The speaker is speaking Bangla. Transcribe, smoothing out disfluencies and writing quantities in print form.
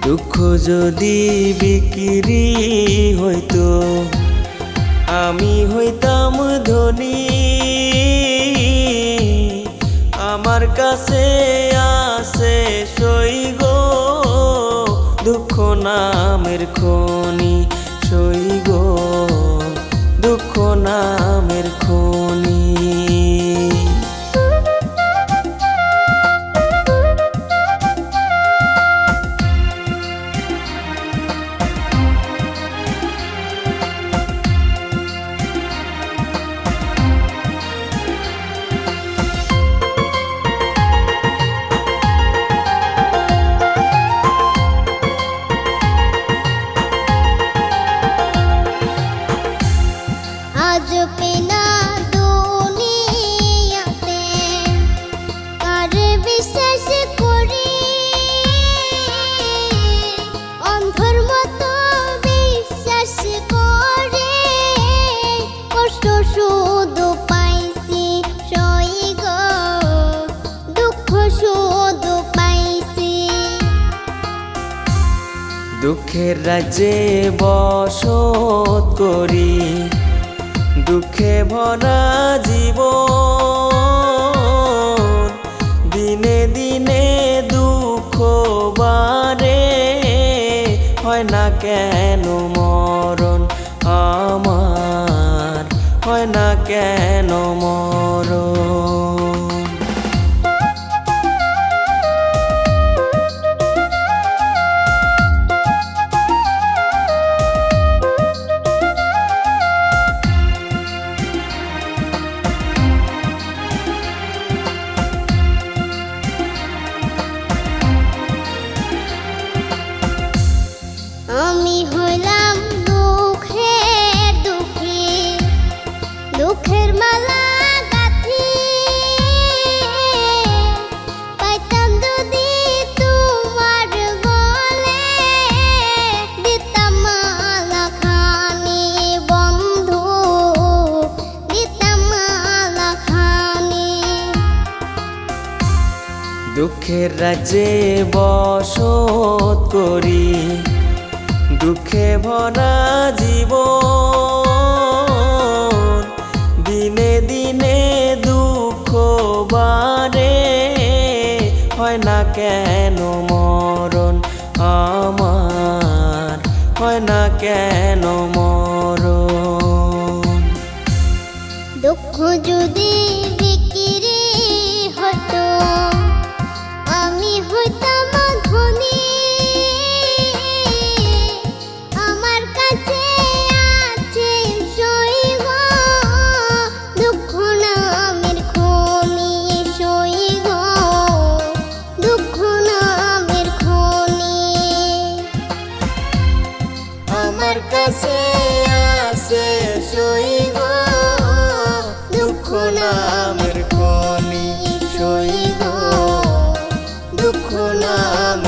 দুঃখ যদি বিক্রি হইতো আমি হইতাম ধনী। আমার কাছে আছে সই গো দুঃখ নামের খনি, সই গো দুঃখ নামের খনি। আজ পেনা দুনিয়াতে কার বিশ্বাস করি, অন্ধর মতো বিশ্বাস করে কষ্ট শুধু পাইছি সই গো দুঃখ শুধু পাইছি। দুঃখের রাজ্যে বসত করি দুঃখে ভরা জীবন, দিনে দিনে দুঃখ বাড়ে হয় না কেন মরণ আমার, হয় না কেন মরণ। আমি হইলাম দুঃখের দুঃখী, দুঃখের মালা গাঁথি পাইতাম যদি তোমার গলে, দিতাম মালা খানি বন্ধু, দিতাম মালা খানি। দুঃখের রাজ্যে বসত করি দুঃখে ভরা জীবন, দিনে দিনে দুঃখ বাড়ে হয় না কেন মরণ আমার, হয় না কেন মরণ। দুঃখ যদি বিক্রি হতো আমি হইতাম ধনী। আমার কাছে আছে সই গো দুঃখ নামের খনি, সই গো দুঃখ নামের খনি। আমার কাছে আছে সই গো দুঃখ নামের খনি, সই গো দুঃখ নামের